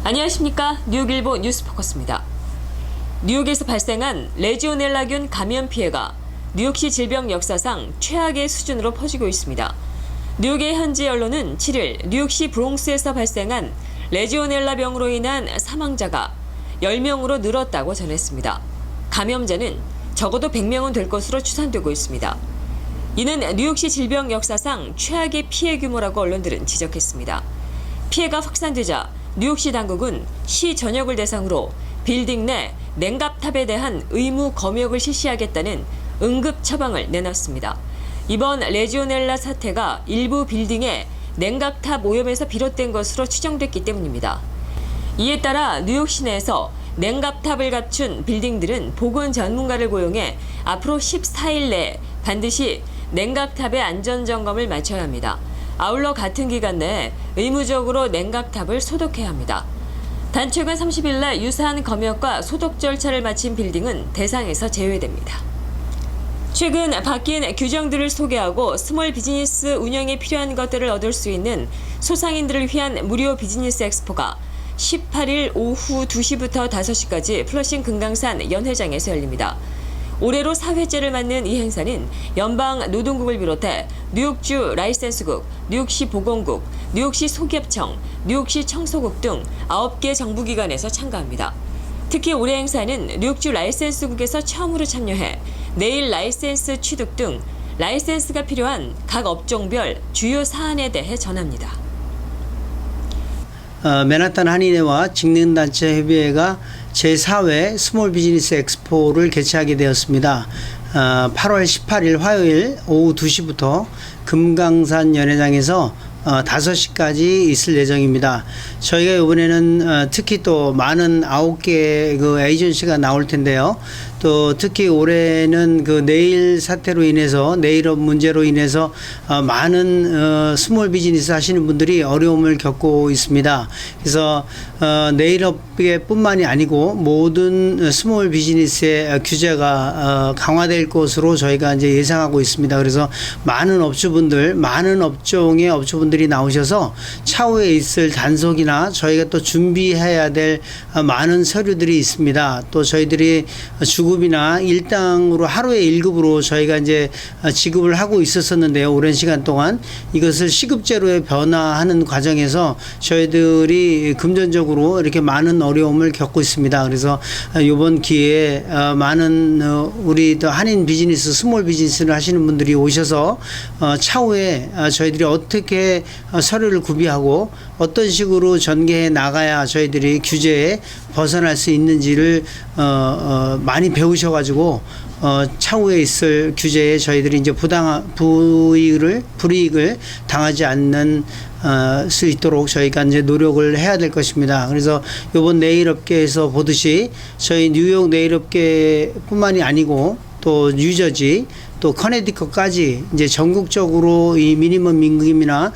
안녕하십니까. 뉴욕일보 뉴스포커스입니다. 뉴욕에서 발생한 레지오넬라균 감염 피해가 뉴욕시 질병 역사상 최악의 수준으로 퍼지고 있습니다. 뉴욕의 현지 언론은 7일 뉴욕시 브롱스에서 발생한 레지오넬라병으로 인한 사망자가 10명으로 늘었다고 전했습니다. 감염자는 적어도 100명은 될 것으로 추산되고 있습니다. 이는 뉴욕시 질병 역사상 최악의 피해 규모라고 언론들은 지적했습니다. 피해가 확산되자 뉴욕시 당국은 시 전역을 대상으로 빌딩 내 냉갑탑에 대한 의무 검역을 실시하겠다는 응급 처방을 내놨습니다. 이번 레지오넬라 사태가 일부 빌딩의 냉각탑 오염에서 비롯된 것으로 추정됐기 때문입니다. 이에 따라 뉴욕 시내에서 냉각탑을 갖춘 빌딩들은 보건 전문가를 고용해 앞으로 14일 내에 반드시 냉각탑의 안전점검을 마쳐야 합니다. 아울러 같은 기간 내에 의무적으로 냉각탑을 소독해야 합니다. 단 최근 30일 날 유사한 검역과 소독 절차를 마친 빌딩은 대상에서 제외됩니다. 최근 바뀐 규정들을 소개하고 스몰 비즈니스 운영에 필요한 것들을 얻을 수 있는 소상인들을 위한 무료 비즈니스 엑스포가 18일 오후 2시부터 5시까지 플러싱 금강산 연회장에서 열립니다. 올해로 4회째를 맞는 이 행사는 연방노동국을 비롯해 뉴욕주 라이센스국, 뉴욕시 보건국, 뉴욕시 소기업청, 뉴욕시 청소국 등 9개 정부기관에서 참가합니다. 특히 올해 행사는 뉴욕주 라이센스국에서 처음으로 참여해 내일 라이센스 취득 등 라이센스가 필요한 각 업종별 주요 사안에 대해 전합니다. 맨하탄 한인회와 직능단체 협의회가 제4회 스몰 비즈니스 엑스포를 개최하게 되었습니다. 8월 18일 화요일 오후 2시부터 금강산 연회장에서 5시까지 있을 예정입니다. 저희가 이번에는 특히 또 많은 9개 그 에이전시가 나올 텐데요. 또 특히 올해는 그 네일 사태로 인해서 네일업 문제로 인해서 많은 스몰 비즈니스 하시는 분들이 어려움을 겪고 있습니다. 그래서 네일업뿐만이 아니고 모든 스몰 비즈니스의 규제가 강화될 것으로 저희가 이제 예상하고 있습니다. 그래서 많은 업주분들, 많은 업종의 업주분들이 나오셔서 차후에 있을 단속이나 저희가 또 준비해야 될 많은 서류들이 있습니다. 또 저희들이 주급이나 일당으로 하루에 1급으로 저희가 이제 지급을 하고 있었는데요. 오랜 시간 동안 이것을 시급제로에 변화하는 과정에서 저희들이 금전적으로 이렇게 많은 어려움을 겪고 있습니다. 그래서 이번 기회에 많은 우리 또 한인 비즈니스, 스몰 비즈니스를 하시는 분들이 오셔서 차후에 저희들이 어떻게 서류를 구비하고 어떤 식으로 전개해 나가야 저희들이 규제에 벗어날 수 있는지를 많이 배우셔가지고 차후에 있을 규제에 저희들이 이제 불이익을 당하지 않는 수 있도록 저희가 이제 노력을 해야 될 것입니다. 그래서 이번 네일업계에서 보듯이 저희 뉴욕 네일업계뿐만이 아니고 또 뉴저지 또 커네디컷까지 이제 전국적으로 이 미니멈 임금이나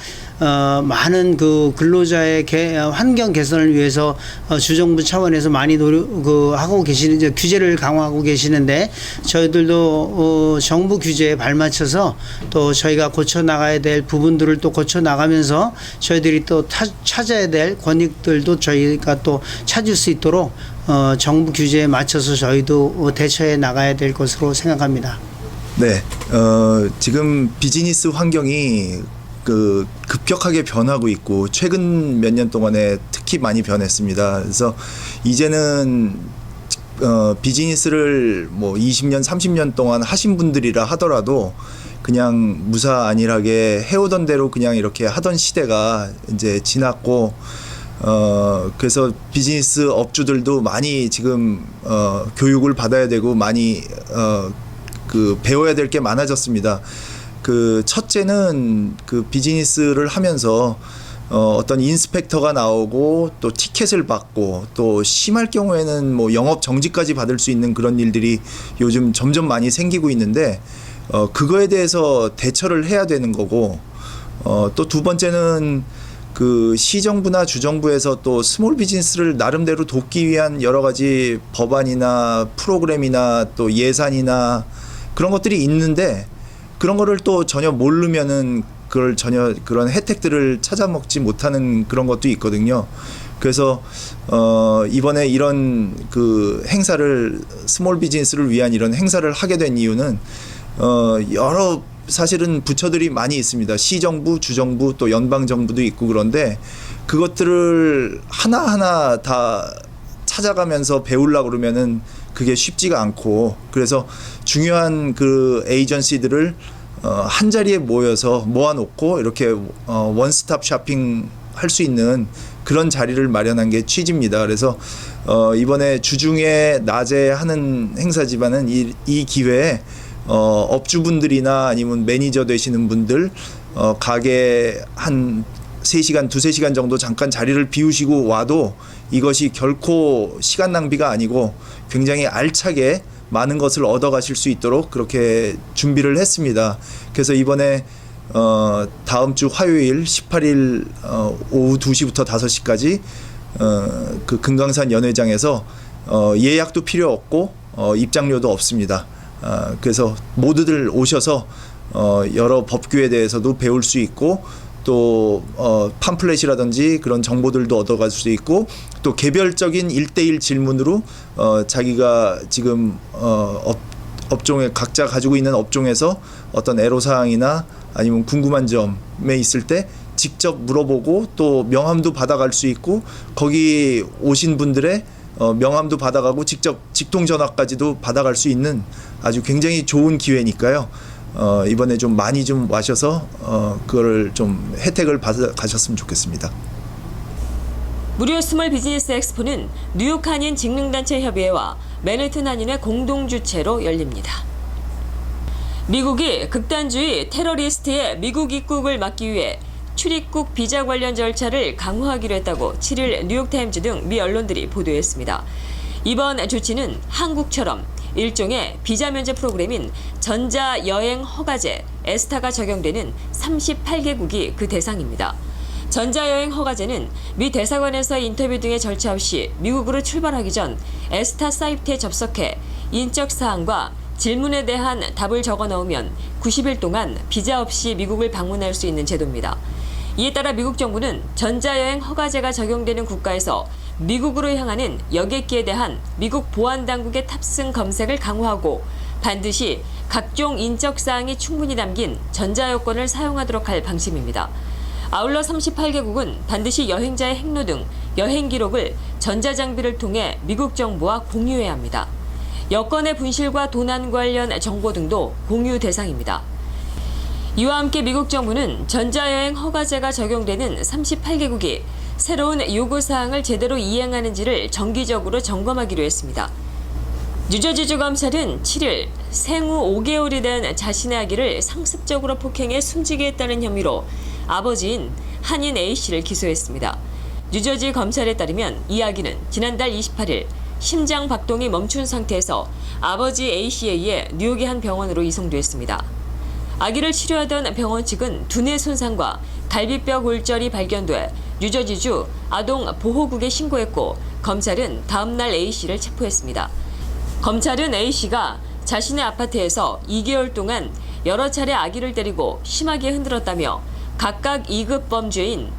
많은 그 근로자의 환경 개선을 위해서 주정부 차원에서 많이 하고 계시는 이제 규제를 강화하고 계시는데 저희들도 정부 규제에 발맞춰서 또 저희가 고쳐 나가야 될 부분들을 또 고쳐 나가면서 저희들이 또 찾아야 될 권익들도 저희가 또 찾을 수 있도록 정부 규제에 맞춰서 저희도 대처해 나가야 될 것으로 생각합니다. 네, 지금 비즈니스 환경이 급격하게 변하고 있고 최근 몇 년 동안에 특히 많이 변했습니다. 그래서 이제는 비즈니스를 뭐 20년, 30년 동안 하신 분들이라 하더라도 그냥 무사안일하게 해오던 대로 그냥 이렇게 하던 시대가 이제 지났고 그래서 비즈니스 업주들도 많이 지금 교육을 받아야 되고 많이 배워야 될 게 많아졌습니다. 첫째는 비즈니스를 하면서 어떤 인스펙터가 나오고 또 티켓을 받고 또 심할 경우에는 뭐 영업 정지까지 받을 수 있는 그런 일들이 요즘 점점 많이 생기고 있는데 그거에 대해서 대처를 해야 되는 거고 또 두 번째는 시정부나 주정부에서 또 스몰 비즈니스를 나름대로 돕기 위한 여러 가지 법안이나 프로그램이나 또 예산이나 그런 것들이 있는데 그런 거를 또 전혀 모르면은 그걸 전혀 그런 혜택들을 찾아먹지 못하는 그런 것도 있거든요. 그래서 이번에 이런 그 행사를 스몰 비즈니스를 위한 이런 행사를 하게 된 이유는 여러 사실은 부처들이 많이 있습니다. 시정부, 주정부, 또 연방정부도 있고 그런데 그것들을 하나하나 다 찾아가면서 배우려고 그러면은 그게 쉽지가 않고 그래서 중요한 그 에이전시들을 한 자리에 모여서 모아놓고 이렇게 원스톱 쇼핑 할 수 있는 그런 자리를 마련한 게 취지입니다. 그래서 이번에 주중에 낮에 하는 행사지만은 이 기회에 업주분들이나 아니면 매니저 되시는 분들 가게 한 3시간, 2-3시간 정도 잠깐 자리를 비우시고 와도 이것이 결코 시간 낭비가 아니고 굉장히 알차게 많은 것을 얻어가실 수 있도록 그렇게 준비를 했습니다. 그래서 이번에 다음 주 화요일 18일 오후 2시부터 5시까지 그 금강산 연회장에서 예약도 필요 없고 입장료도 없습니다. 그래서 모두들 오셔서 여러 법규에 대해서도 배울 수 있고 또 팜플렛이라든지 그런 정보들도 얻어갈 수 있고 또 개별적인 1대1 질문으로 자기가 지금 업종에 각자 가지고 있는 업종에서 어떤 애로사항이나 아니면 궁금한 점에 있을 때 직접 물어보고 또 명함도 받아갈 수 있고 거기 오신 분들의 명함도 받아가고 직접 직통전화까지도 받아갈 수 있는 아주 굉장히 좋은 기회니까요. 이번에 좀 많이 좀 와셔서 그거를 좀 혜택을 받아가셨으면 좋겠습니다. 무료 스몰 비즈니스 엑스포는 뉴욕 한인 직능단체 협의회와 맨해튼 한인의 공동 주최로 열립니다. 미국이 극단주의 테러리스트의 미국 입국을 막기 위해 출입국 비자 관련 절차를 강화하기로 했다고 7일 뉴욕타임즈 등 미 언론들이 보도했습니다. 이번 조치는 한국처럼 일종의 비자 면제 프로그램인 전자여행 허가제 에스타가 적용되는 38개국이 그 대상입니다. 전자여행 허가제는 미 대사관에서의 인터뷰 등의 절차 없이 미국으로 출발하기 전 에스타 사이트에 접속해 인적 사항과 질문에 대한 답을 적어 넣으면 90일 동안 비자 없이 미국을 방문할 수 있는 제도입니다. 이에 따라 미국 정부는 전자여행 허가제가 적용되는 국가에서 미국으로 향하는 여객기에 대한 미국 보안당국의 탑승 검색을 강화하고 반드시 각종 인적 사항이 충분히 담긴 전자여권을 사용하도록 할 방침입니다. 아울러 38개국은 반드시 여행자의 행로 등 여행 기록을 전자장비를 통해 미국 정부와 공유해야 합니다. 여권의 분실과 도난 관련 정보 등도 공유 대상입니다. 이와 함께 미국 정부는 전자여행 허가제가 적용되는 38개국이 새로운 요구사항을 제대로 이행하는지를 정기적으로 점검하기로 했습니다. 뉴저지주 검찰은 7일 생후 5개월이 된 자신의 아기를 상습적으로 폭행해 숨지게 했다는 혐의로 아버지인 한인 A씨를 기소했습니다. 뉴저지 검찰에 따르면 이 아기는 지난달 28일 심장 박동이 멈춘 상태에서 아버지 A씨에 의해 뉴욕의 한 병원으로 이송됐습니다. 아기를 치료하던 병원 측은 두뇌 손상과 갈비뼈 골절이 발견돼 뉴저지주 아동보호국에 신고했고 검찰은 다음 날 A씨를 체포했습니다. 검찰은 A씨가 자신의 아파트에서 2개월 동안 여러 차례 아기를 때리고 심하게 흔들었다며 각각 2급 범죄인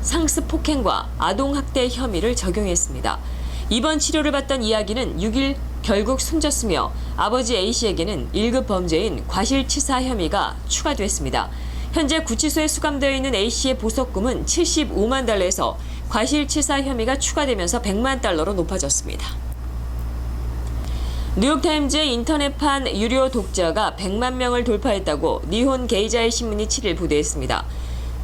상습 폭행과 아동학대 혐의를 적용했습니다. 이번 치료를 받던 이 아기는 6일 결국 숨졌으며 아버지 A씨에게는 1급 범죄인 과실치사 혐의가 추가됐습니다. 현재 구치소에 수감되어 있는 A씨의 보석금은 75만 달러에서 과실치사 혐의가 추가되면서 100만 달러로 높아졌습니다. 뉴욕타임즈의 인터넷판 유료 독자가 100만 명을 돌파했다고 니혼 게이자의 신문이 7일 보도했습니다.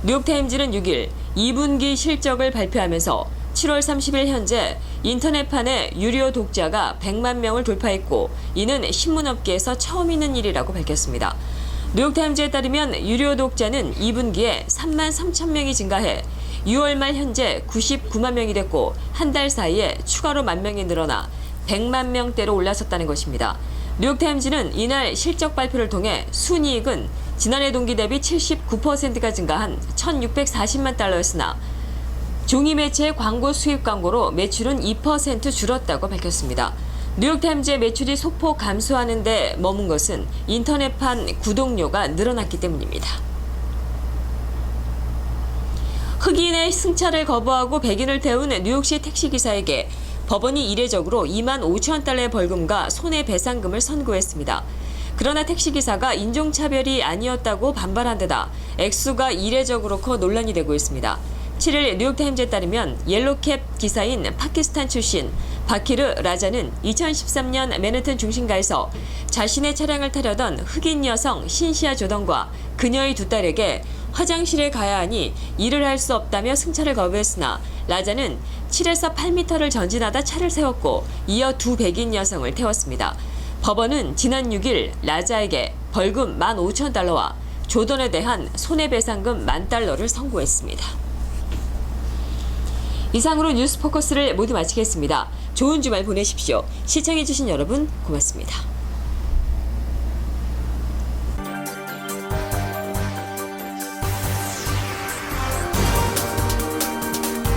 뉴욕타임즈는 6일 2분기 실적을 발표하면서 7월 30일 현재 인터넷판의 유료 독자가 100만 명을 돌파했고 이는 신문업계에서 처음 있는 일이라고 밝혔습니다. 뉴욕타임즈에 따르면 유료 독자는 2분기에 3만 3천 명이 증가해 6월 말 현재 99만 명이 됐고 한 달 사이에 추가로 1만 명이 늘어나 100만 명대로 올라섰다는 것입니다. 뉴욕타임즈는 이날 실적 발표를 통해 순이익은 지난해 동기 대비 79%가 증가한 1,640만 달러였으나 종이 매체의 광고 수입 광고로 매출은 2% 줄었다고 밝혔습니다. 뉴욕타임즈의 매출이 소폭 감소하는 데 머문 것은 인터넷판 구독료가 늘어났기 때문입니다. 흑인의 승차를 거부하고 백인을 태운 뉴욕시 택시기사에게 법원이 이례적으로 2만 5천 달러의 벌금과 손해배상금을 선고했습니다. 그러나 택시기사가 인종차별이 아니었다고 반발한 데다 액수가 이례적으로 커 논란이 되고 있습니다. 7일 뉴욕타임즈에 따르면 옐로캡 기사인 파키스탄 출신 바키르 라자는 2013년 맨해튼 중심가에서 자신의 차량을 타려던 흑인 여성 신시아 조던과 그녀의 두 딸에게 화장실에 가야 하니 일을 할 수 없다며 승차를 거부했으나 라자는 7에서 8m를 전진하다 차를 세웠고 이어 두 백인 여성을 태웠습니다. 법원은 지난 6일 라자에게 벌금 15,000달러와 조던에 대한 손해배상금 10,000달러를 선고했습니다. 이상으로 뉴스포커스를 모두 마치겠습니다. 좋은 주말 보내십시오. 시청해주신 여러분 고맙습니다.